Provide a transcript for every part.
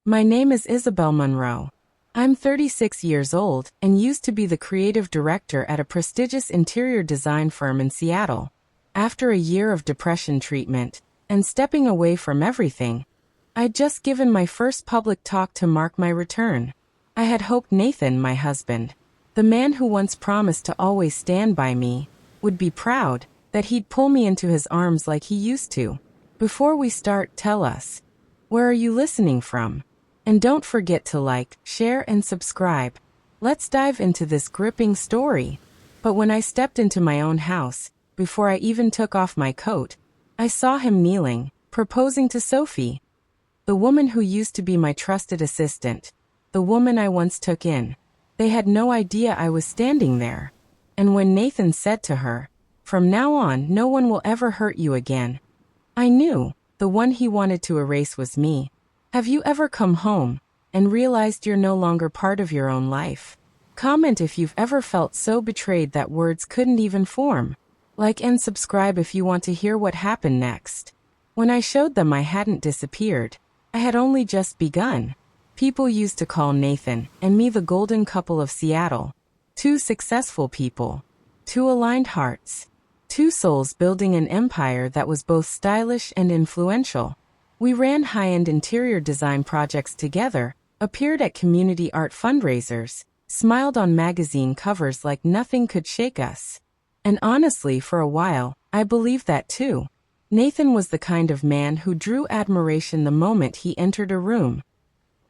My name is Isabel Monroe. I'm 36 years old and used to be the creative director at a prestigious interior design firm in Seattle. After a year of depression treatment and stepping away from everything, I'd just given my first public talk to mark my return. I had hoped Nathan, my husband, the man who once promised to always stand by me, would be proud that he'd pull me into his arms like he used to. Before we start, tell us, where are you listening from? And don't forget to like, share, and subscribe. Let's dive into this gripping story. But when I stepped into my own house, before I even took off my coat, I saw him kneeling, proposing to Sophie, the woman who used to be my trusted assistant, the woman I once took in. They had no idea I was standing there. And when Nathan said to her, "From now on, no one will ever hurt you again," I knew the one he wanted to erase was me. Have you ever come home and realized you're no longer part of your own life? Comment if you've ever felt so betrayed that words couldn't even form. Like and subscribe if you want to hear what happened next. When I showed them I hadn't disappeared, I had only just begun. People used to call Nathan and me the golden couple of Seattle. Two successful people. Two aligned hearts. Two souls building an empire that was both stylish and influential. We ran high-end interior design projects together, appeared at community art fundraisers, smiled on magazine covers like nothing could shake us. And honestly, for a while, I believed that too. Nathan was the kind of man who drew admiration the moment he entered a room.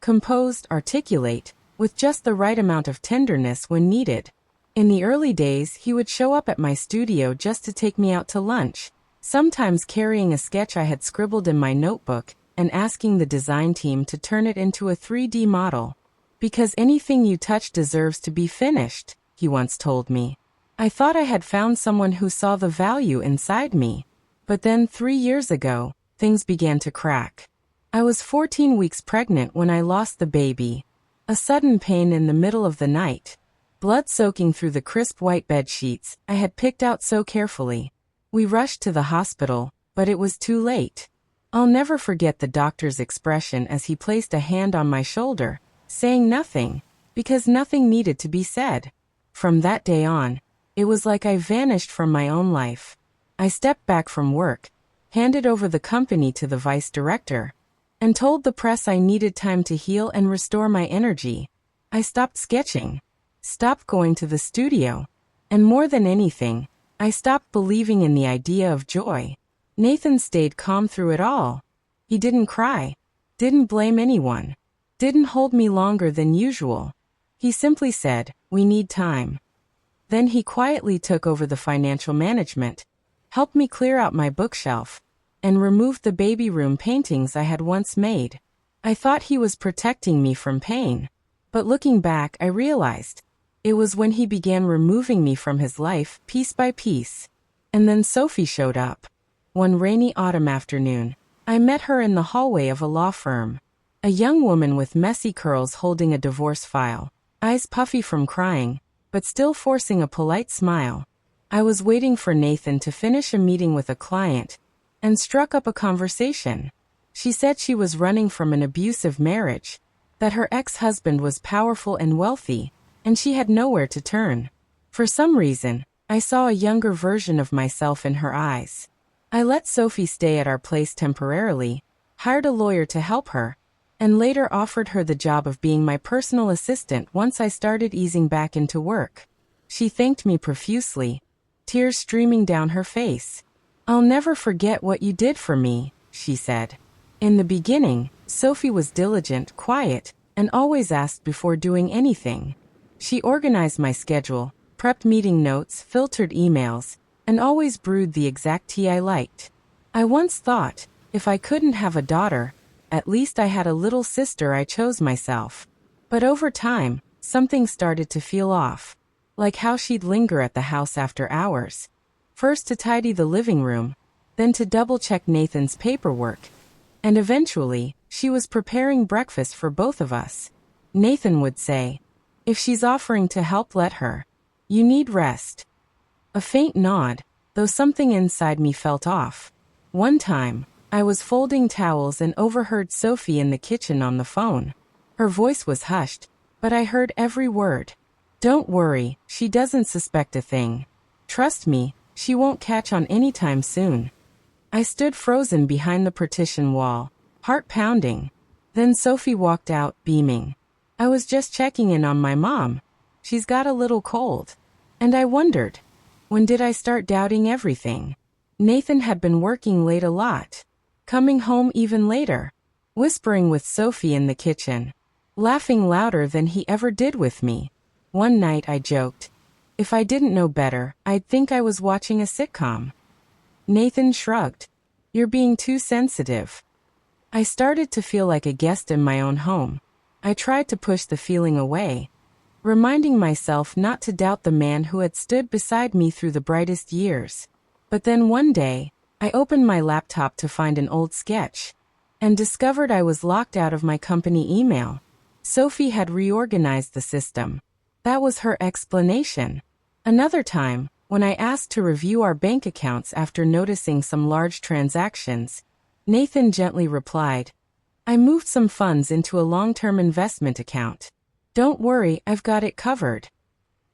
Composed, articulate, with just the right amount of tenderness when needed. In the early days, he would show up at my studio just to take me out to lunch, sometimes carrying a sketch I had scribbled in my notebook and asking the design team to turn it into a 3D model. Because anything you touch deserves to be finished, he once told me. I thought I had found someone who saw the value inside me. But then 3 years ago, things began to crack. I was 14 weeks pregnant when I lost the baby. A sudden pain in the middle of the night. Blood soaking through the crisp white bed sheets I had picked out so carefully. We rushed to the hospital, but it was too late. I'll never forget the doctor's expression as he placed a hand on my shoulder, saying nothing, because nothing needed to be said. From that day on, it was like I vanished from my own life. I stepped back from work, handed over the company to the vice director, and told the press I needed time to heal and restore my energy. I stopped sketching, stopped going to the studio, and more than anything, I stopped believing in the idea of joy. Nathan stayed calm through it all. He didn't cry, didn't blame anyone, didn't hold me longer than usual. He simply said, "We need time." Then he quietly took over the financial management, helped me clear out my bookshelf, and removed the baby room paintings I had once made. I thought he was protecting me from pain. But looking back, I realized it was when he began removing me from his life, piece by piece. And then Sophie showed up. One rainy autumn afternoon, I met her in the hallway of a law firm. A young woman with messy curls holding a divorce file, eyes puffy from crying, but still forcing a polite smile. I was waiting for Nathan to finish a meeting with a client, and struck up a conversation. She said she was running from an abusive marriage, that her ex-husband was powerful and wealthy, and she had nowhere to turn. For some reason, I saw a younger version of myself in her eyes. I let Sophie stay at our place temporarily, hired a lawyer to help her, and later offered her the job of being my personal assistant once I started easing back into work. She thanked me profusely, tears streaming down her face. "I'll never forget what you did for me," she said. In the beginning, Sophie was diligent, quiet, and always asked before doing anything. She organized my schedule, prepped meeting notes, filtered emails, and always brewed the exact tea I liked. I once thought, if I couldn't have a daughter, at least I had a little sister I chose myself. But over time, something started to feel off. Like how she'd linger at the house after hours. First to tidy the living room, then to double-check Nathan's paperwork. And eventually, she was preparing breakfast for both of us. Nathan would say, "If she's offering to help, let her. You need rest." A faint nod, though something inside me felt off. One time, I was folding towels and overheard Sophie in the kitchen on the phone. Her voice was hushed, but I heard every word. "Don't worry, she doesn't suspect a thing. Trust me, she won't catch on anytime soon." I stood frozen behind the partition wall, heart pounding. Then Sophie walked out, beaming. "I was just checking in on my mom. She's got a little cold." And I wondered, when did I start doubting everything? Nathan had been working late a lot, coming home even later, whispering with Sophie in the kitchen, laughing louder than he ever did with me. One night I joked, if I didn't know better, I'd think I was watching a sitcom. Nathan shrugged. "You're being too sensitive." I started to feel like a guest in my own home. I tried to push the feeling away, reminding myself not to doubt the man who had stood beside me through the brightest years. But then one day, I opened my laptop to find an old sketch, and discovered I was locked out of my company email. Sophie had reorganized the system. That was her explanation. Another time, when I asked to review our bank accounts after noticing some large transactions, Nathan gently replied, "I moved some funds into a long-term investment account. Don't worry, I've got it covered."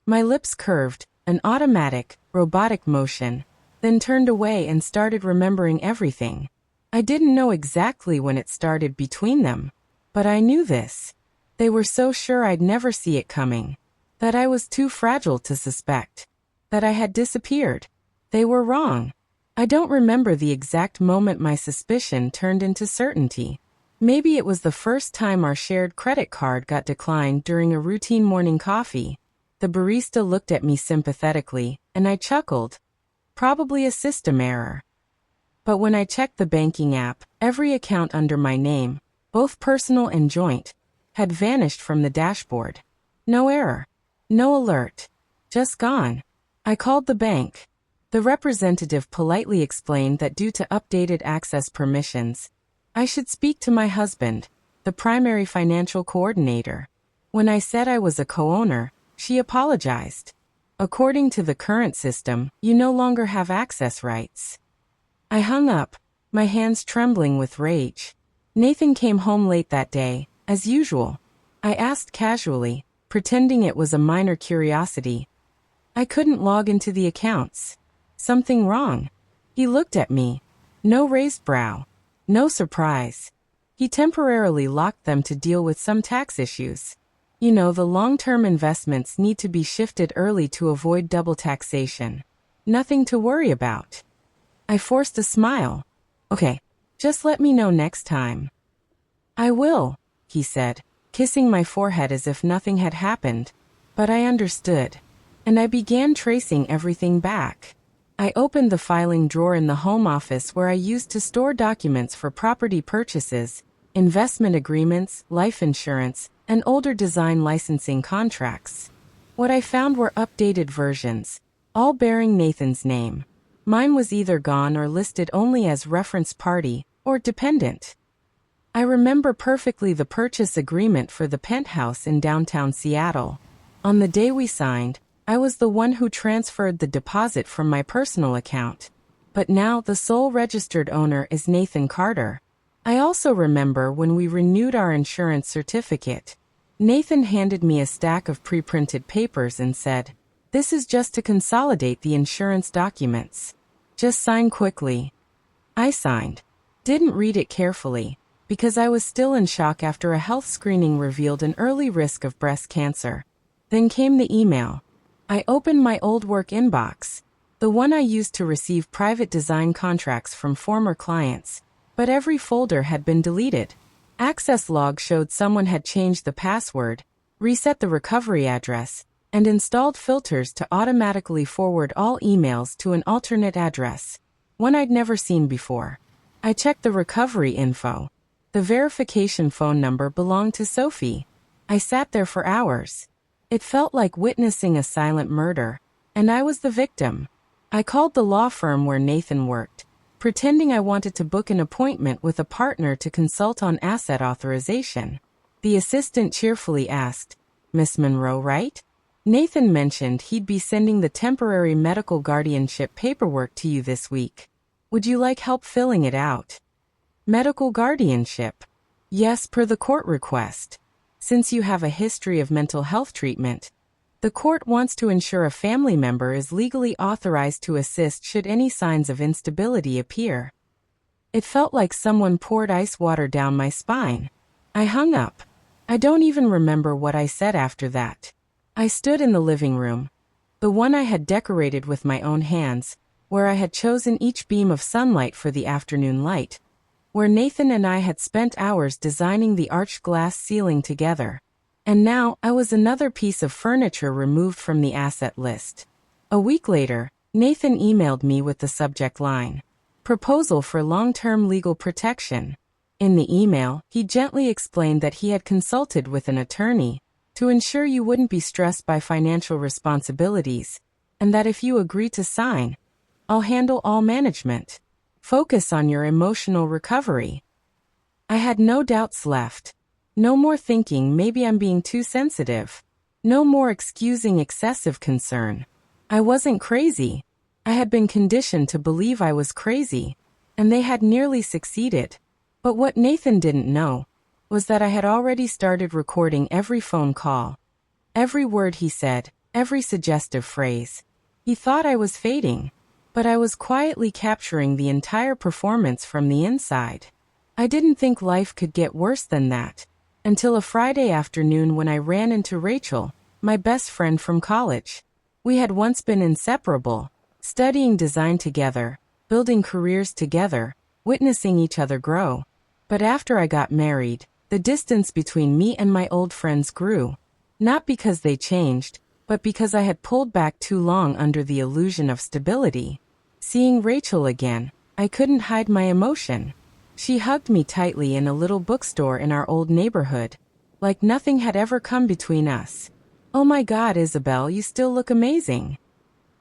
My lips curved, an automatic, robotic motion, then turned away and started remembering everything. I didn't know exactly when it started between them, but I knew this. They were so sure I'd never see it coming, that I was too fragile to suspect, that I had disappeared. They were wrong. I don't remember the exact moment my suspicion turned into certainty. Maybe it was the first time our shared credit card got declined during a routine morning coffee. The barista looked at me sympathetically, and I chuckled. Probably a system error. But when I checked the banking app, every account under my name, both personal and joint, had vanished from the dashboard. No error. No alert. Just gone. I called the bank. The representative politely explained that due to updated access permissions, I should speak to my husband, the primary financial coordinator. When I said I was a co-owner, she apologized. "According to the current system, you no longer have access rights." I hung up, my hands trembling with rage. Nathan came home late that day, as usual. I asked casually, pretending it was a minor curiosity. "I couldn't log into the accounts. Something wrong?" He looked at me. No raised brow. No surprise. He temporarily locked them to deal with some tax issues. You know, the long-term investments need to be shifted early to avoid double taxation. Nothing to worry about. I forced a smile. "Okay, just let me know next time." "I will," he said, kissing my forehead as if nothing had happened. But I understood, and I began tracing everything back. I opened the filing drawer in the home office where I used to store documents for property purchases, investment agreements, life insurance, and older design licensing contracts. What I found were updated versions, all bearing Nathan's name. Mine was either gone or listed only as reference party or dependent. I remember perfectly the purchase agreement for the penthouse in downtown Seattle. On the day we signed, I was the one who transferred the deposit from my personal account. But now the sole registered owner is Nathan Carter. I also remember when we renewed our insurance certificate. Nathan handed me a stack of pre-printed papers and said, "This is just to consolidate the insurance documents. Just sign quickly." I signed. Didn't read it carefully, because I was still in shock after a health screening revealed an early risk of breast cancer. Then came the email. I opened my old work inbox, the one I used to receive private design contracts from former clients, but every folder had been deleted. Access log showed someone had changed the password, reset the recovery address, and installed filters to automatically forward all emails to an alternate address, one I'd never seen before. I checked the recovery info. The verification phone number belonged to Sophie. I sat there for hours. It felt like witnessing a silent murder, and I was the victim. I called the law firm where Nathan worked, pretending I wanted to book an appointment with a partner to consult on asset authorization. The assistant cheerfully asked, "Miss Monroe, right? Nathan mentioned he'd be sending the temporary medical guardianship paperwork to you this week. Would you like help filling it out?" Medical guardianship. Yes, per the court request. Since you have a history of mental health treatment, the court wants to ensure a family member is legally authorized to assist should any signs of instability appear. It felt like someone poured ice water down my spine. I hung up. I don't even remember what I said after that. I stood in the living room, the one I had decorated with my own hands, where I had chosen each beam of sunlight for the afternoon light, where Nathan and I had spent hours designing the arched glass ceiling together. And now I was another piece of furniture removed from the asset list. A week later, Nathan emailed me with the subject line, "Proposal for long-term legal protection." In the email, he gently explained that he had consulted with an attorney to ensure you wouldn't be stressed by financial responsibilities, and that if you agree to sign, I'll handle all management. Focus on your emotional recovery. I had no doubts left. No more thinking maybe I'm being too sensitive. No more excusing excessive concern. I wasn't crazy. I had been conditioned to believe I was crazy, and they had nearly succeeded. But what Nathan didn't know was that I had already started recording every phone call, every word he said, every suggestive phrase. He thought I was fading, but I was quietly capturing the entire performance from the inside. I didn't think life could get worse than that, until a Friday afternoon when I ran into Rachel, my best friend from college. We had once been inseparable, studying design together, building careers together, witnessing each other grow. But after I got married, the distance between me and my old friends grew, not because they changed, but because I had pulled back too long under the illusion of stability. Seeing Rachel again, I couldn't hide my emotion. She hugged me tightly in a little bookstore in our old neighborhood, like nothing had ever come between us. "Oh my God, Isabel, you still look amazing."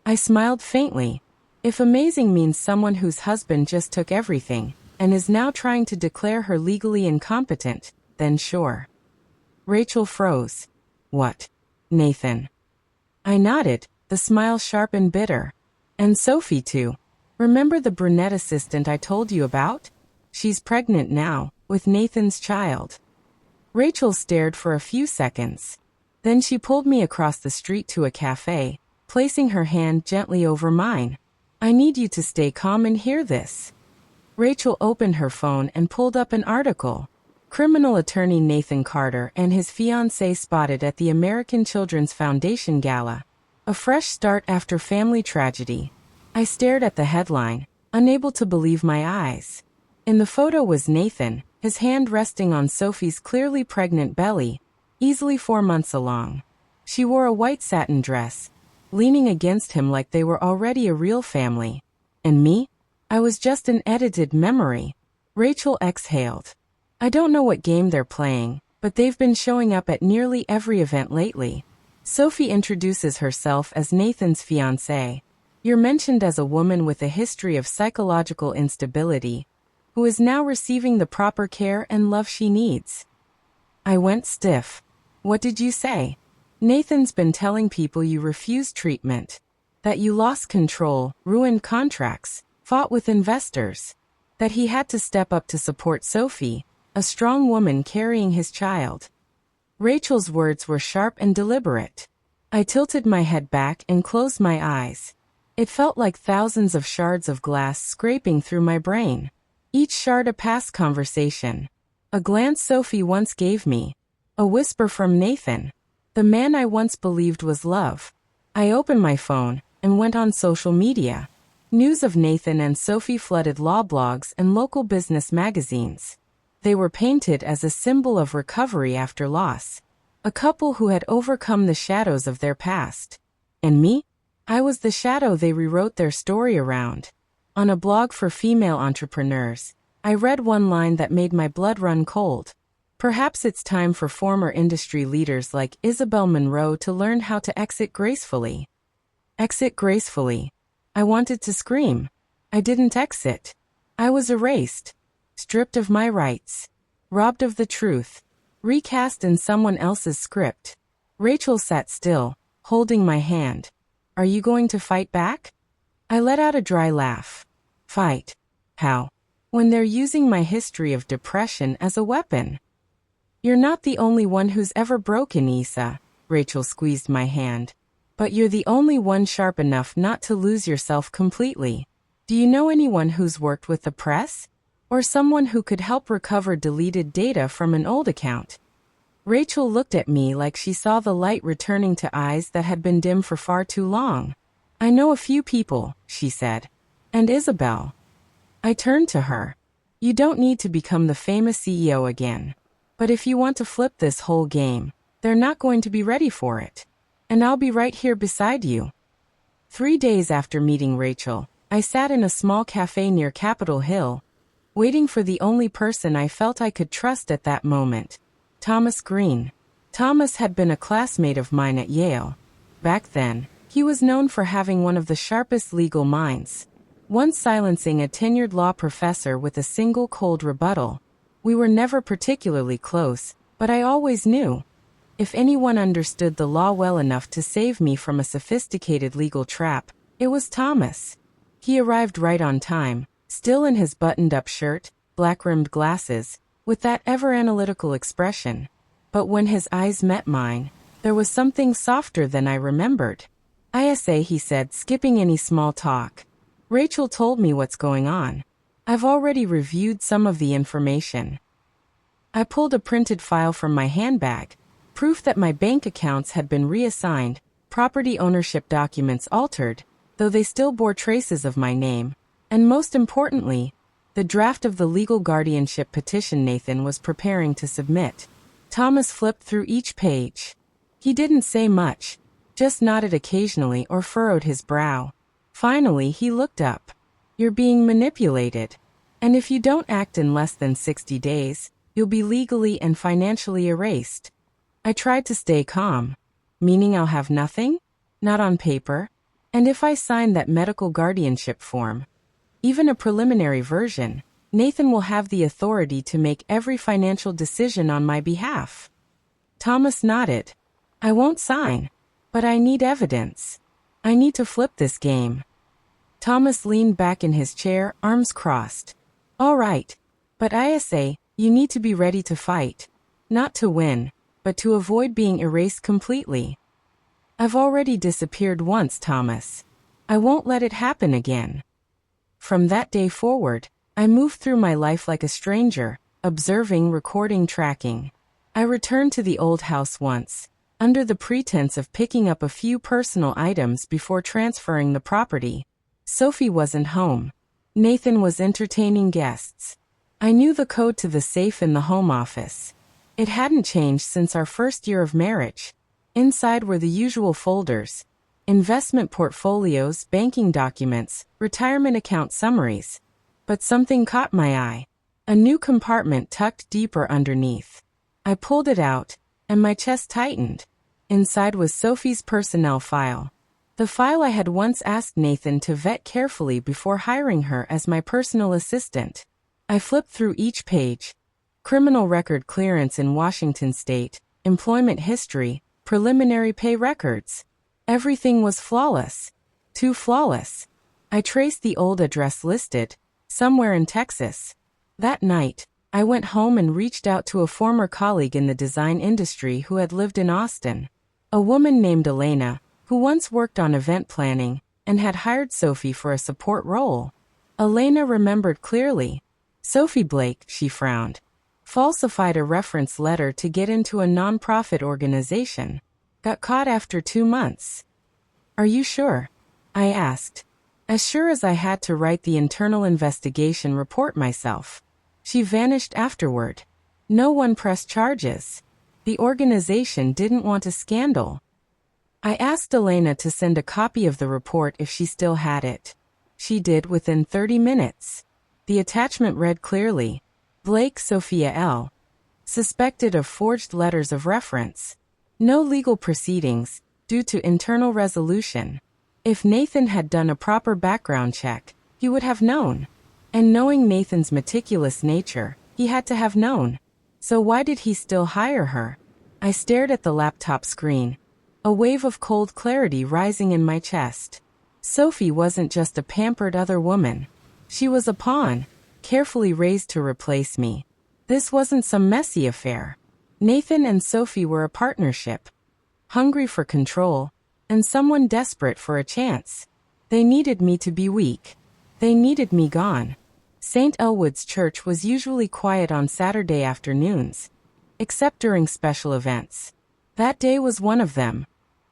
I smiled faintly. If amazing means someone whose husband just took everything and is now trying to declare her legally incompetent, then sure. Rachel froze. "What? Nathan?" I nodded, the smile sharp and bitter. "And Sophie too. Remember the brunette assistant I told you about? She's pregnant now, with Nathan's child." Rachel stared for a few seconds. Then she pulled me across the street to a cafe, placing her hand gently over mine. "I need you to stay calm and hear this." Rachel opened her phone and pulled up an article. Criminal attorney Nathan Carter and his fiancée spotted at the American Children's Foundation Gala. A fresh start after family tragedy. I stared at the headline, unable to believe my eyes. In the photo was Nathan, his hand resting on Sophie's clearly pregnant belly, easily 4 months along. She wore a white satin dress, leaning against him like they were already a real family. And me? I was just an edited memory. Rachel exhaled. "I don't know what game they're playing, but they've been showing up at nearly every event lately." Sophie introduces herself as Nathan's fiancée. "You're mentioned as a woman with a history of psychological instability, who is now receiving the proper care and love she needs." I went stiff. "What did you say?" "Nathan's been telling people you refused treatment, that you lost control, ruined contracts, fought with investors, that he had to step up to support Sophie, a strong woman carrying his child." Rachel's words were sharp and deliberate. I tilted my head back and closed my eyes. It felt like thousands of shards of glass scraping through my brain. Each shard a past conversation. A glance Sophie once gave me. A whisper from Nathan, the man I once believed was love. I opened my phone and went on social media. News of Nathan and Sophie flooded law blogs and local business magazines. They were painted as a symbol of recovery after loss, a couple who had overcome the shadows of their past. And me? I was the shadow they rewrote their story around. On a blog for female entrepreneurs, I read one line that made my blood run cold. Perhaps it's time for former industry leaders like Isabel Monroe to learn how to exit gracefully. Exit gracefully. I wanted to scream. I didn't exit. I was erased. Stripped of my rights. Robbed of the truth. Recast in someone else's script. Rachel sat still, holding my hand. "Are you going to fight back?" I let out a dry laugh. "Fight? How?" when they're using my history of depression as a weapon. You're not the only one who's ever broken, Isa. Rachel squeezed my hand. But you're the only one sharp enough not to lose yourself completely. Do you know anyone who's worked with the press? Or someone who could help recover deleted data from an old account? Rachel looked at me like she saw the light returning to eyes that had been dim for far too long. I know a few people, she said. And Isabel. I turned to her. You don't need to become the famous CEO again. But if you want to flip this whole game, they're not going to be ready for it. And I'll be right here beside you. 3 days after meeting Rachel, I sat in a small cafe near Capitol Hill, waiting for the only person I felt I could trust at that moment, Thomas Green. Thomas had been a classmate of mine at Yale. Back then, he was known for having one of the sharpest legal minds, once silencing a tenured law professor with a single cold rebuttal. We were never particularly close, but I always knew. If anyone understood the law well enough to save me from a sophisticated legal trap, it was Thomas. He arrived right on time, still in his buttoned-up shirt, black-rimmed glasses, with that ever-analytical expression. But when his eyes met mine, there was something softer than I remembered. "Isa," he said, skipping any small talk. "Rachel told me what's going on. I've already reviewed some of the information." I pulled a printed file from my handbag, proof that my bank accounts had been reassigned, property ownership documents altered, though they still bore traces of my name, and most importantly, the draft of the legal guardianship petition Nathan was preparing to submit. Thomas flipped through each page. He didn't say much, just nodded occasionally or furrowed his brow. Finally, he looked up. "You're being manipulated. And if you don't act in less than 60 days, you'll be legally and financially erased." I tried to stay calm. "Meaning I'll have nothing? Not on paper? And if I sign that medical guardianship form, even a preliminary version, Nathan will have the authority to make every financial decision on my behalf." Thomas nodded. "I won't sign. But I need evidence. I need to flip this game." Thomas leaned back in his chair, arms crossed. "All right. But Isa, you need to be ready to fight. Not to win, but to avoid being erased completely." "I've already disappeared once, Thomas. I won't let it happen again." From that day forward, I moved through my life like a stranger, observing, recording, tracking. I returned to the old house once, under the pretense of picking up a few personal items before transferring the property. Sophie wasn't home. Nathan was entertaining guests. I knew the code to the safe in the home office. It hadn't changed since our first year of marriage. Inside were the usual folders: investment portfolios, banking documents, retirement account summaries. But something caught my eye. A new compartment tucked deeper underneath. I pulled it out, and my chest tightened. Inside was Sophie's personnel file. The file I had once asked Nathan to vet carefully before hiring her as my personal assistant. I flipped through each page. Criminal record clearance in Washington State, employment history, preliminary pay records. Everything was flawless. Too flawless. I traced the old address listed, somewhere in Texas. That night, I went home and reached out to a former colleague in the design industry who had lived in Austin. A woman named Elena, who once worked on event planning and had hired Sophie for a support role. Elena remembered clearly. Sophie Blake, she frowned, falsified a reference letter to get into a nonprofit organization. Got caught after 2 months. "Are you sure?" I asked. As sure as I had to write the internal investigation report myself. She vanished afterward. No one pressed charges. The organization didn't want a scandal. I asked Elena to send a copy of the report if she still had it. She did within 30 minutes. The attachment read clearly: Blake Sophia L. Suspected of forged letters of reference. No legal proceedings, due to internal resolution. If Nathan had done a proper background check, he would have known. And knowing Nathan's meticulous nature, he had to have known. So why did he still hire her? I stared at the laptop screen, a wave of cold clarity rising in my chest. Sophie wasn't just a pampered other woman. She was a pawn, carefully raised to replace me. This wasn't some messy affair. Nathan and Sophie were a partnership, hungry for control, and someone desperate for a chance. They needed me to be weak. They needed me gone. St. Elwood's Church was usually quiet on Saturday afternoons, except during special events. That day was one of them.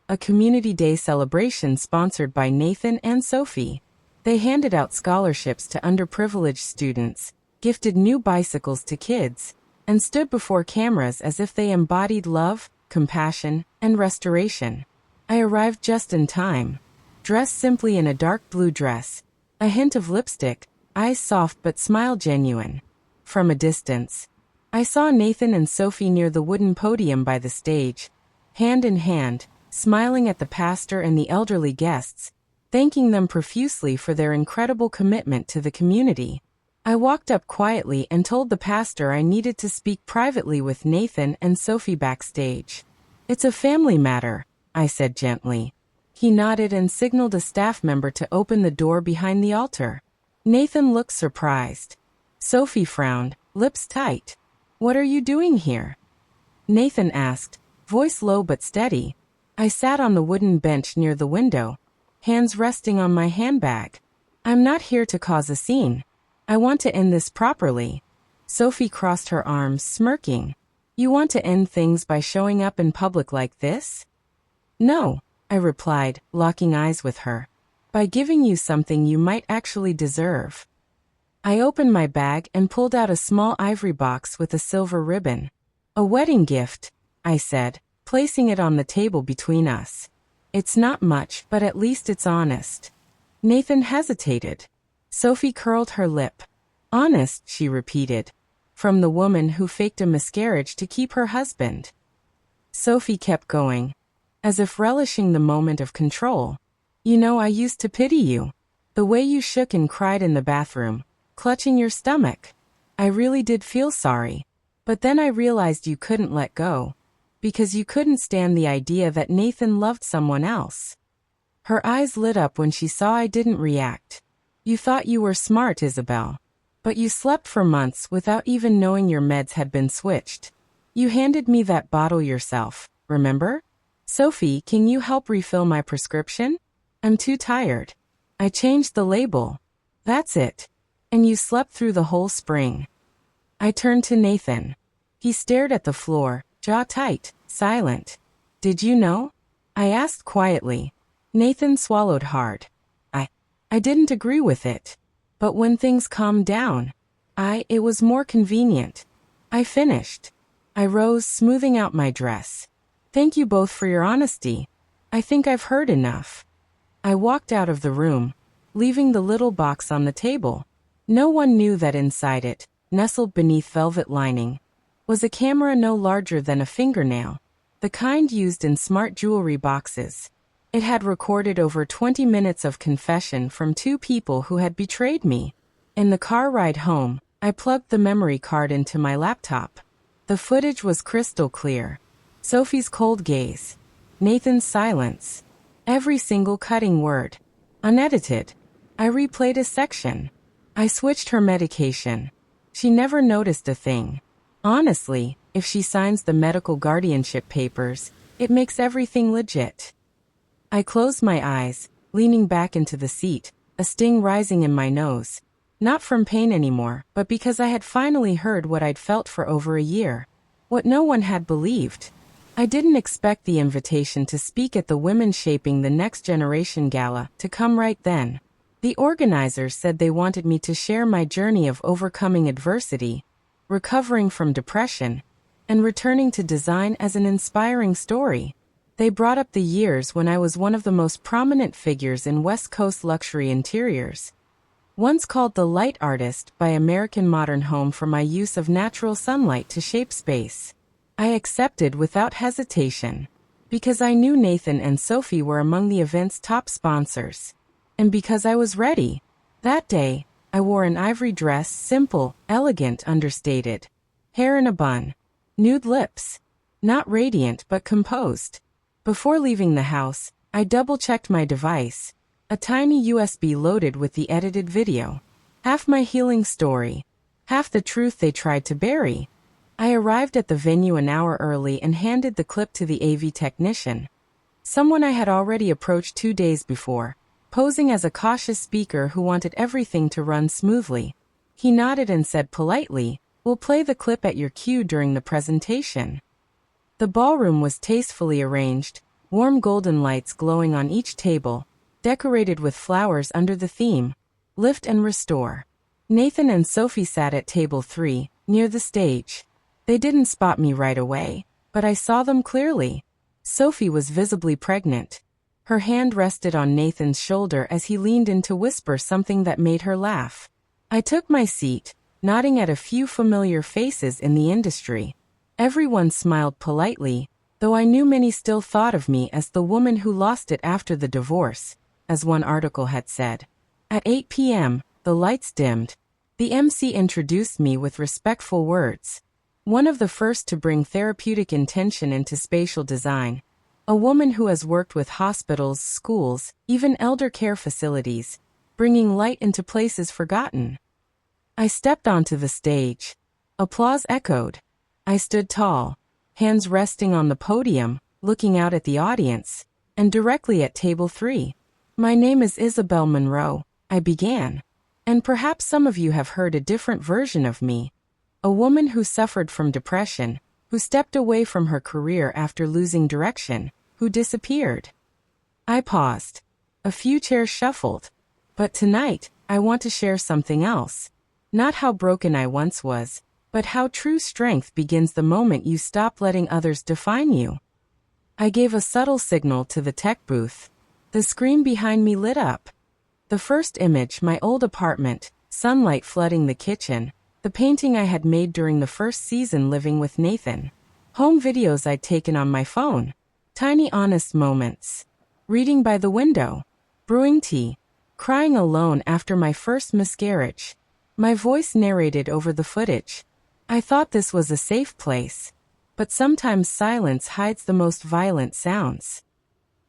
A community day celebration sponsored by Nathan and Sophie. They handed out scholarships to underprivileged students, gifted new bicycles to kids, and stood before cameras as if they embodied love, compassion, and restoration. I arrived just in time, dressed simply in a dark blue dress, a hint of lipstick, eyes soft but smile genuine. From a distance, I saw Nathan and Sophie near the wooden podium by the stage, hand in hand, smiling at the pastor and the elderly guests, thanking them profusely for their incredible commitment to the community. I walked up quietly and told the pastor I needed to speak privately with Nathan and Sophie backstage. "It's a family matter," I said gently. He nodded and signaled a staff member to open the door behind the altar. Nathan looked surprised. Sophie frowned, lips tight. "What are you doing here?" Nathan asked, voice low but steady. I sat on the wooden bench near the window, hands resting on my handbag. "I'm not here to cause a scene. I want to end this properly." Sophie crossed her arms, smirking. "You want to end things by showing up in public like this?" "No," I replied, locking eyes with her. "By giving you something you might actually deserve." I opened my bag and pulled out a small ivory box with a silver ribbon. "A wedding gift," I said, placing it on the table between us. "It's not much, but at least it's honest." Nathan hesitated. Sophie curled her lip. "Honest," she repeated. "From the woman who faked a miscarriage to keep her husband." Sophie kept going, as if relishing the moment of control. "You know, I used to pity you. The way you shook and cried in the bathroom, clutching your stomach. I really did feel sorry. But then I realized you couldn't let go, because you couldn't stand the idea that Nathan loved someone else." Her eyes lit up when she saw I didn't react. "You thought you were smart, Isabel. But you slept for months without even knowing your meds had been switched. You handed me that bottle yourself, remember? Sophie, can you help refill my prescription? I'm too tired. I changed the label. That's it. And you slept through the whole spring." I turned to Nathan. He stared at the floor, jaw tight, silent. "Did you know?" I asked quietly. Nathan swallowed hard. I didn't agree with it. But when things calmed down, it was more convenient. I finished. I rose, smoothing out my dress. "Thank you both for your honesty. I think I've heard enough." I walked out of the room, leaving the little box on the table. No one knew that inside it, nestled beneath velvet lining, was a camera no larger than a fingernail, the kind used in smart jewelry boxes. It had recorded over 20 minutes of confession from two people who had betrayed me. In the car ride home, I plugged the memory card into my laptop. The footage was crystal clear. Sophie's cold gaze, Nathan's silence, every single cutting word, unedited. I replayed a section. I switched her medication. She never noticed a thing. Honestly, if she signs the medical guardianship papers, it makes everything legit. I closed my eyes, leaning back into the seat, a sting rising in my nose. Not from pain anymore, but because I had finally heard what I'd felt for over a year. What no one had believed. I didn't expect the invitation to speak at the Women Shaping the Next Generation Gala to come right then. The organizers said they wanted me to share my journey of overcoming adversity, recovering from depression, and returning to design as an inspiring story. They brought up the years when I was one of the most prominent figures in West Coast luxury interiors. Once called the light artist by American Modern Home for my use of natural sunlight to shape space. I accepted without hesitation, because I knew Nathan and Sophie were among the event's top sponsors. And because I was ready. That day, I wore an ivory dress, simple, elegant, understated. Hair in a bun. Nude lips. Not radiant but composed. Before leaving the house, I double-checked my device, a tiny USB loaded with the edited video. Half my healing story, half the truth they tried to bury. I arrived at the venue an hour early and handed the clip to the AV technician, someone I had already approached 2 days before, posing as a cautious speaker who wanted everything to run smoothly. He nodded and said politely, "We'll play the clip at your cue during the presentation." The ballroom was tastefully arranged, warm golden lights glowing on each table, decorated with flowers under the theme, Lift and Restore. Nathan and Sophie sat at table 3, near the stage. They didn't spot me right away, but I saw them clearly. Sophie was visibly pregnant. Her hand rested on Nathan's shoulder as he leaned in to whisper something that made her laugh. I took my seat, nodding at a few familiar faces in the industry. Everyone smiled politely, though I knew many still thought of me as the woman who lost it after the divorce, as one article had said. At 8 p.m., the lights dimmed. The MC introduced me with respectful words. One of the first to bring therapeutic intention into spatial design. A woman who has worked with hospitals, schools, even elder care facilities, bringing light into places forgotten. I stepped onto the stage. Applause echoed. I stood tall, hands resting on the podium, looking out at the audience, and directly at table 3. "My name is Isabel Monroe," I began. "And perhaps some of you have heard a different version of me. A woman who suffered from depression, who stepped away from her career after losing direction, who disappeared." I paused. A few chairs shuffled. But tonight, I want to share something else. Not how broken I once was, but how true strength begins the moment you stop letting others define you. I gave a subtle signal to the tech booth. The screen behind me lit up. The first image, my old apartment, sunlight flooding the kitchen, the painting I had made during the first season living with Nathan. Home videos I'd taken on my phone. Tiny honest moments. Reading by the window. Brewing tea. Crying alone after my first miscarriage. My voice narrated over the footage. I thought this was a safe place. But sometimes silence hides the most violent sounds.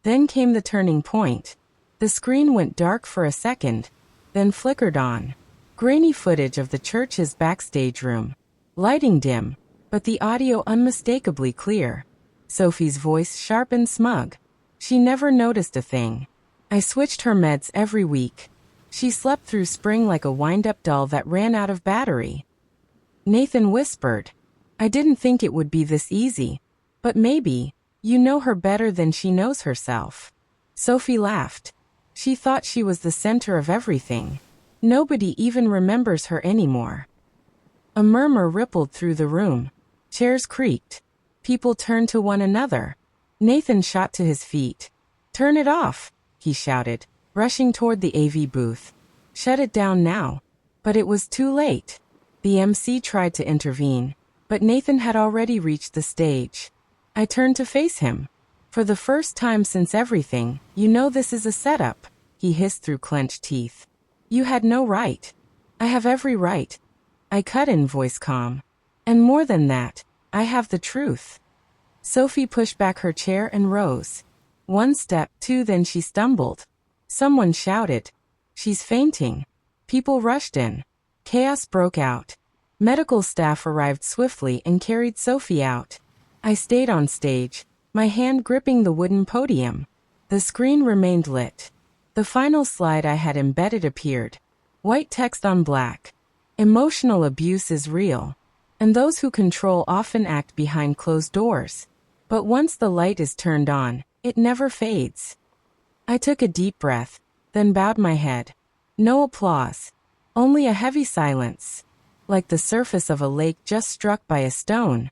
Then came the turning point. The screen went dark for a second, then flickered on. Grainy footage of the church's backstage room. Lighting dim, but the audio unmistakably clear. Sophie's voice sharp and smug. She never noticed a thing. I switched her meds every week. She slept through spring like a wind-up doll that ran out of battery. Nathan whispered, "I didn't think it would be this easy. But maybe, you know her better than she knows herself." Sophie laughed. She thought she was the center of everything. Nobody even remembers her anymore. A murmur rippled through the room. Chairs creaked. People turned to one another. Nathan shot to his feet. "Turn it off," he shouted, rushing toward the AV booth. "Shut it down now." But it was too late. The MC tried to intervene, but Nathan had already reached the stage. I turned to face him. "For the first time since everything, you know this is a setup," he hissed through clenched teeth. "You had no right." "I have every right," I cut in, voice calm. "And more than that, I have the truth." Sophie pushed back her chair and rose. One step, two, then she stumbled. Someone shouted, "She's fainting." People rushed in. Chaos broke out. Medical staff arrived swiftly and carried Sophie out. I stayed on stage, my hand gripping the wooden podium. The screen remained lit. The final slide I had embedded appeared. White text on black. Emotional abuse is real. And those who control often act behind closed doors. But once the light is turned on, it never fades. I took a deep breath, then bowed my head. No applause. Only a heavy silence. Like the surface of a lake just struck by a stone.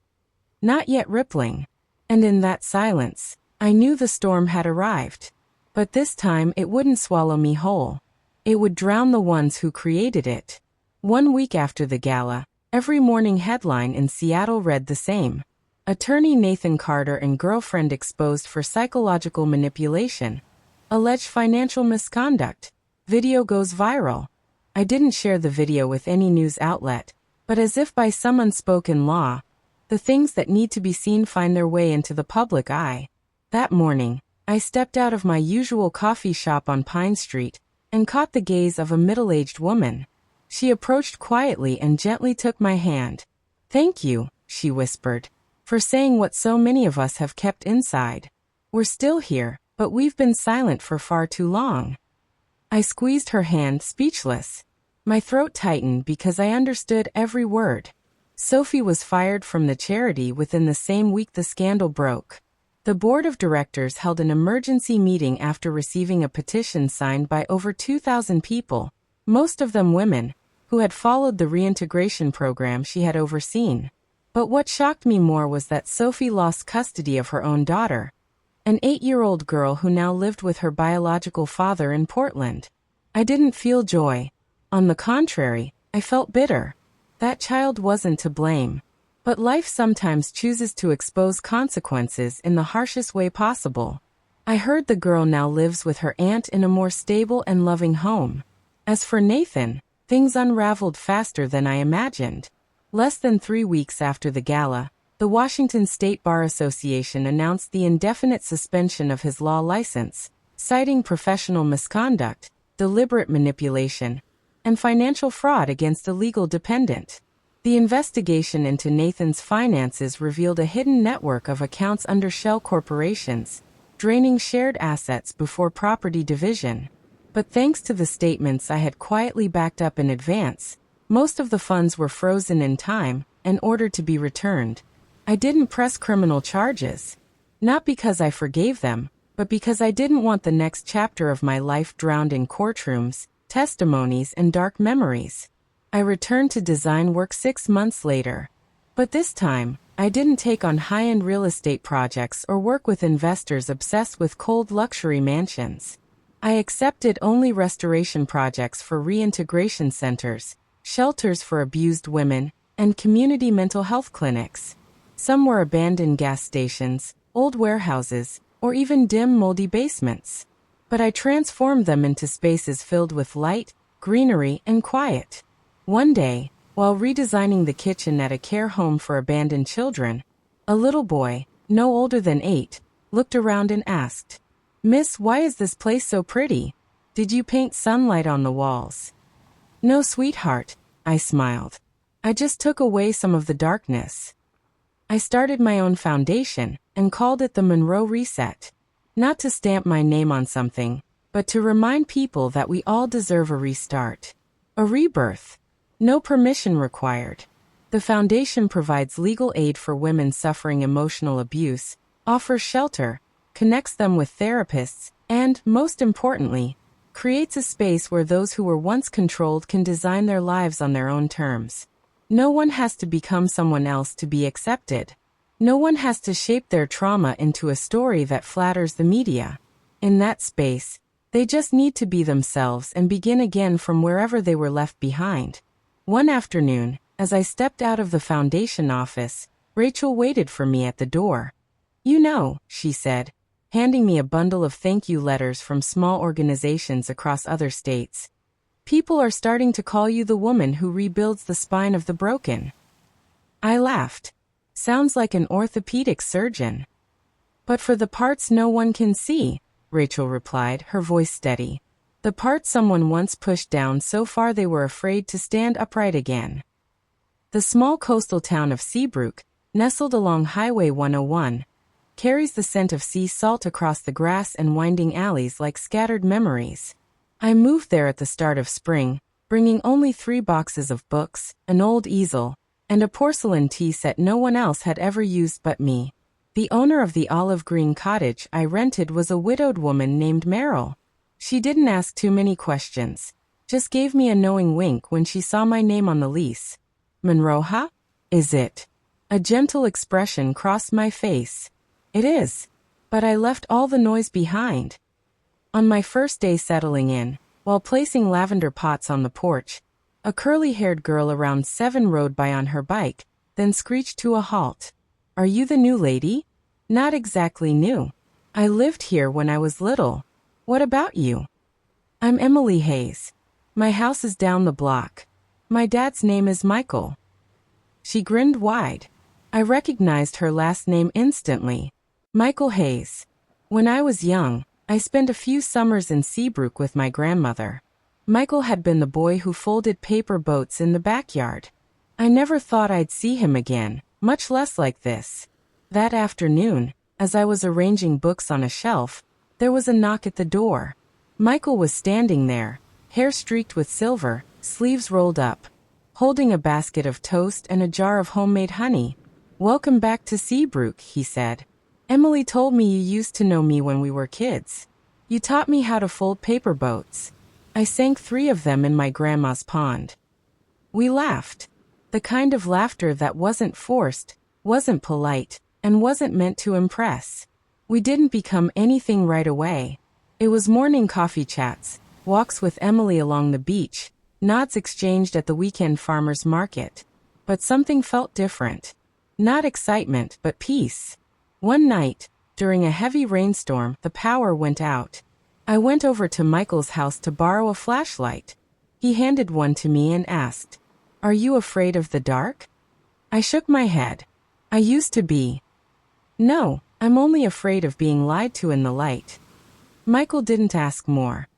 Not yet rippling. And in that silence, I knew the storm had arrived. But this time it wouldn't swallow me whole. It would drown the ones who created it. 1 week after the gala, every morning headline in Seattle read the same. Attorney Nathan Carter and girlfriend exposed for psychological manipulation. Alleged financial misconduct. Video goes viral. I didn't share the video with any news outlet, but as if by some unspoken law, the things that need to be seen find their way into the public eye. That morning, I stepped out of my usual coffee shop on Pine Street and caught the gaze of a middle-aged woman. She approached quietly and gently took my hand. "Thank you," she whispered, "for saying what so many of us have kept inside. We're still here, but we've been silent for far too long." I squeezed her hand, speechless. My throat tightened because I understood every word. Sophie was fired from the charity within the same week the scandal broke. The board of directors held an emergency meeting after receiving a petition signed by over 2,000 people, most of them women, who had followed the reintegration program she had overseen. But what shocked me more was that Sophie lost custody of her own daughter, an 8-year-old girl who now lived with her biological father in Portland. I didn't feel joy. On the contrary, I felt bitter. That child wasn't to blame. But life sometimes chooses to expose consequences in the harshest way possible. I heard the girl now lives with her aunt in a more stable and loving home. As for Nathan, things unraveled faster than I imagined. Less than 3 weeks after the gala, the Washington State Bar Association announced the indefinite suspension of his law license, citing professional misconduct, deliberate manipulation, and financial fraud against a legal dependent. The investigation into Nathan's finances revealed a hidden network of accounts under shell corporations, draining shared assets before property division. But thanks to the statements I had quietly backed up in advance, most of the funds were frozen in time and ordered to be returned. I didn't press criminal charges. Not because I forgave them, but because I didn't want the next chapter of my life drowned in courtrooms, testimonies, and dark memories. I returned to design work 6 months later. But this time, I didn't take on high-end real estate projects or work with investors obsessed with cold luxury mansions. I accepted only restoration projects for reintegration centers, shelters for abused women, and community mental health clinics. Some were abandoned gas stations, old warehouses, or even dim, moldy basements. But I transformed them into spaces filled with light, greenery, and quiet. One day, while redesigning the kitchen at a care home for abandoned children, a little boy, no older than 8, looked around and asked, "Miss, why is this place so pretty? Did you paint sunlight on the walls?" "No, sweetheart," I smiled. "I just took away some of the darkness." I started my own foundation and called it the Monroe Reset. Not to stamp my name on something, but to remind people that we all deserve a restart. A rebirth. No permission required. The foundation provides legal aid for women suffering emotional abuse, offers shelter, connects them with therapists, and, most importantly, creates a space where those who were once controlled can design their lives on their own terms. No one has to become someone else to be accepted. No one has to shape their trauma into a story that flatters the media. In that space, they just need to be themselves and begin again from wherever they were left behind. One afternoon, as I stepped out of the foundation office, Rachel waited for me at the door. "You know," she said, handing me a bundle of thank you letters from small organizations across other states. "People are starting to call you the woman who rebuilds the spine of the broken." I laughed. "Sounds like an orthopedic surgeon." "But for the parts no one can see," Rachel replied, her voice steady. "The parts someone once pushed down so far they were afraid to stand upright again." The small coastal town of Seabrook, nestled along Highway 101, carries the scent of sea salt across the grass and winding alleys like scattered memories. I moved there at the start of spring, bringing only 3 boxes of books, an old easel, and a porcelain tea set no one else had ever used but me. The owner of the olive green cottage I rented was a widowed woman named Meryl. She didn't ask too many questions, just gave me a knowing wink when she saw my name on the lease. "Monroe, huh? Is it?" A gentle expression crossed my face. "It is. But I left all the noise behind." On my first day settling in, while placing lavender pots on the porch, a curly-haired girl around 7 rode by on her bike, then screeched to a halt. "Are you the new lady?" "Not exactly new. I lived here when I was little. What about you?" "I'm Emily Hayes. My house is down the block. My dad's name is Michael." She grinned wide. I recognized her last name instantly. Michael Hayes. When I was young, I spent a few summers in Seabrook with my grandmother. Michael had been the boy who folded paper boats in the backyard. I never thought I'd see him again, much less like this. That afternoon, as I was arranging books on a shelf, there was a knock at the door. Michael was standing there, hair streaked with silver, sleeves rolled up, holding a basket of toast and a jar of homemade honey. "Welcome back to Seabrook," he said. "Emily told me you used to know me when we were kids. You taught me how to fold paper boats. I sank 3 of them in my grandma's pond." We laughed. The kind of laughter that wasn't forced, wasn't polite, and wasn't meant to impress. We didn't become anything right away. It was morning coffee chats, walks with Emily along the beach, nods exchanged at the weekend farmer's market. But something felt different. Not excitement, but peace. One night, during a heavy rainstorm, the power went out. I went over to Michael's house to borrow a flashlight. He handed one to me and asked, "Are you afraid of the dark?" I shook my head. I used to be. "No, I'm only afraid of being lied to in the light." Michael didn't ask more.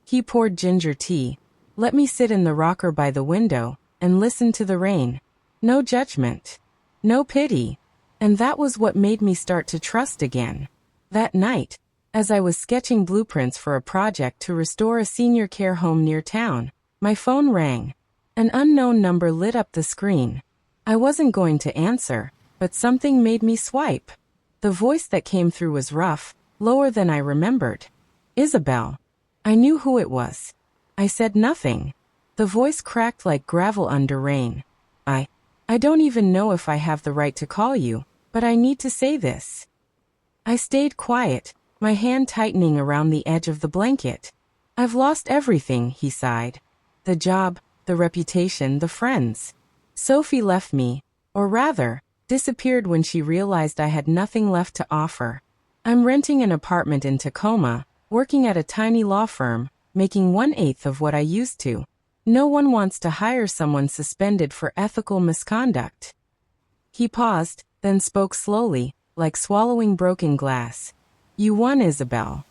He poured ginger tea, let me sit in the rocker by the window, and listen to the rain. No judgment. No pity. And that was what made me start to trust again. That night, as I was sketching blueprints for a project to restore a senior care home near town, my phone rang. An unknown number lit up the screen. I wasn't going to answer, but something made me swipe. The voice that came through was rough, lower than I remembered. "Isabel." I knew who it was. I said nothing. The voice cracked like gravel under rain. I don't even know if I have the right to call you, but I need to say this." I stayed quiet, my hand tightening around the edge of the blanket. "I've lost everything," he sighed. "The job, the reputation, the friends. Sophie left me, or rather, disappeared when she realized I had nothing left to offer. I'm renting an apartment in Tacoma, working at a tiny law firm, making 1/8 of what I used to. No one wants to hire someone suspended for ethical misconduct." He paused, then spoke slowly, like swallowing broken glass. "You won, Isabel."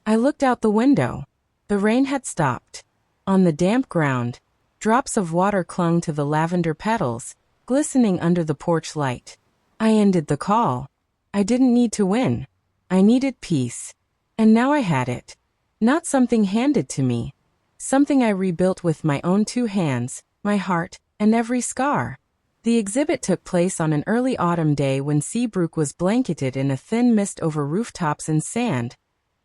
I looked out the window. The rain had stopped. On the damp ground, drops of water clung to the lavender petals, glistening under the porch light. I ended the call. I didn't need to win. I needed peace. And now I had it. Not something handed to me. Something I rebuilt with my own 2 hands, my heart, and every scar. The exhibit took place on an early autumn day when Seabrook was blanketed in a thin mist over rooftops and sand,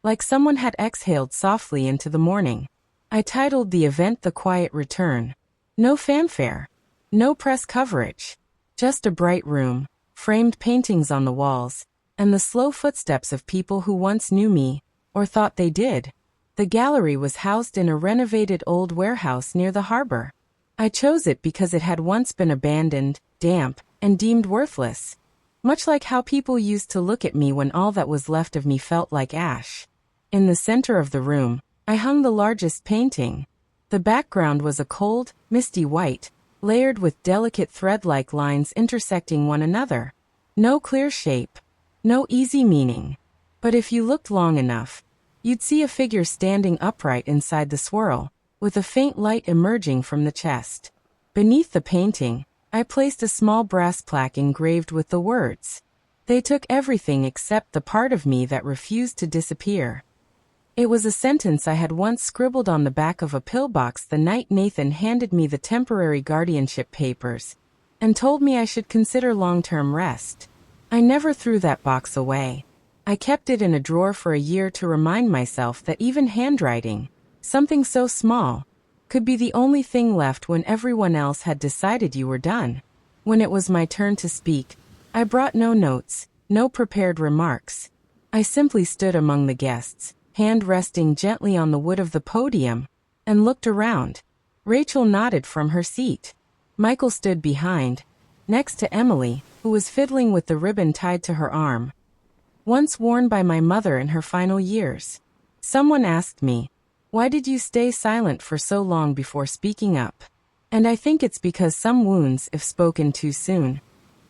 like someone had exhaled softly into the morning. I titled the event "The Quiet Return." No fanfare. No press coverage. Just a bright room, framed paintings on the walls, and the slow footsteps of people who once knew me, or thought they did. The gallery was housed in a renovated old warehouse near the harbor. I chose it because it had once been abandoned, damp, and deemed worthless. Much like how people used to look at me when all that was left of me felt like ash. In the center of the room, I hung the largest painting. The background was a cold, misty white, layered with delicate thread-like lines intersecting one another. No clear shape. No easy meaning. But if you looked long enough, you'd see a figure standing upright inside the swirl, with a faint light emerging from the chest. Beneath the painting, I placed a small brass plaque engraved with the words, "They took everything except the part of me that refused to disappear." It was a sentence I had once scribbled on the back of a pillbox the night Nathan handed me the temporary guardianship papers, and told me I should consider long-term rest. I never threw that box away. I kept it in a drawer for a year to remind myself that even handwriting, something so small, could be the only thing left when everyone else had decided you were done. When it was my turn to speak, I brought no notes, no prepared remarks. I simply stood among the guests, hand resting gently on the wood of the podium, and looked around. Rachel nodded from her seat. Michael stood behind, next to Emily, who was fiddling with the ribbon tied to her arm, once worn by my mother in her final years. Someone asked me, "Why did you stay silent for so long before speaking up?" And I think it's because some wounds, if spoken too soon,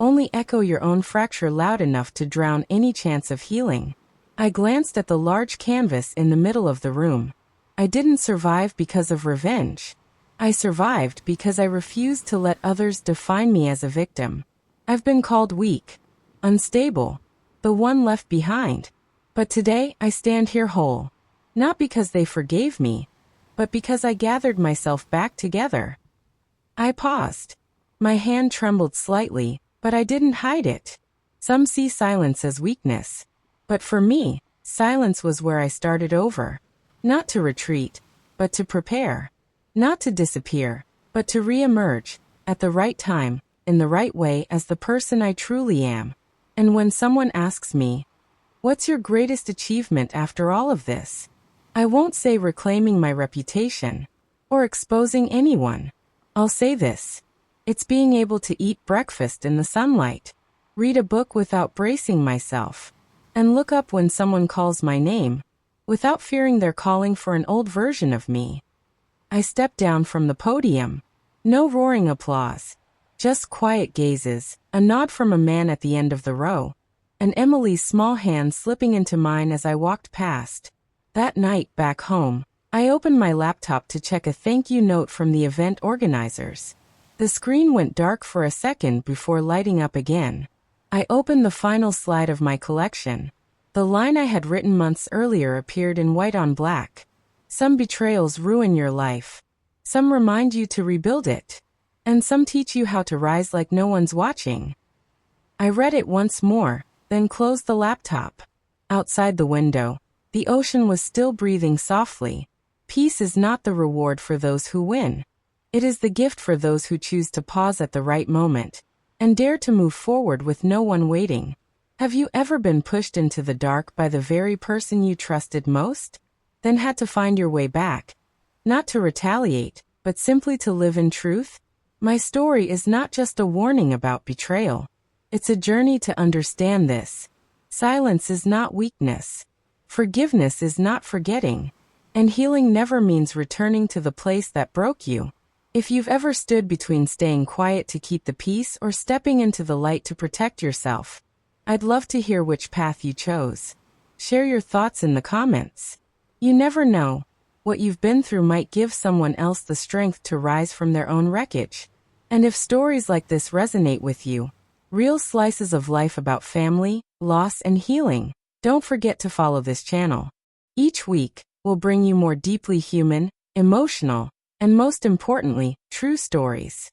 only echo your own fracture loud enough to drown any chance of healing. I glanced at the large canvas in the middle of the room. I didn't survive because of revenge. I survived because I refused to let others define me as a victim. I've been called weak, unstable, the one left behind. But today I stand here whole. Not because they forgave me, but because I gathered myself back together. I paused. My hand trembled slightly, but I didn't hide it. Some see silence as weakness. But for me, silence was where I started over. Not to retreat, but to prepare. Not to disappear, but to re-emerge, at the right time, in the right way as the person I truly am. And when someone asks me, "What's your greatest achievement after all of this?" I won't say reclaiming my reputation, or exposing anyone. I'll say this. It's being able to eat breakfast in the sunlight, read a book without bracing myself, and look up when someone calls my name, without fearing they're calling for an old version of me. I stepped down from the podium. No roaring applause. Just quiet gazes, a nod from a man at the end of the row, and Emily's small hand slipping into mine as I walked past. That night, back home, I opened my laptop to check a thank you note from the event organizers. The screen went dark for a second before lighting up again. I opened the final slide of my collection. The line I had written months earlier appeared in white on black. Some betrayals ruin your life. Some remind you to rebuild it. And some teach you how to rise like no one's watching. I read it once more, then closed the laptop. Outside the window, the ocean was still breathing softly. Peace is not the reward for those who win. It is the gift for those who choose to pause at the right moment and dare to move forward with no one waiting. Have you ever been pushed into the dark by the very person you trusted most? Then had to find your way back? Not to retaliate, but simply to live in truth? My story is not just a warning about betrayal. It's a journey to understand this. Silence is not weakness. Forgiveness is not forgetting. And healing never means returning to the place that broke you. If you've ever stood between staying quiet to keep the peace or stepping into the light to protect yourself, I'd love to hear which path you chose. Share your thoughts in the comments. You never know. What you've been through might give someone else the strength to rise from their own wreckage. And if stories like this resonate with you, real slices of life about family, loss, and healing, don't forget to follow this channel. Each week, we'll bring you more deeply human, emotional, and most importantly, true stories.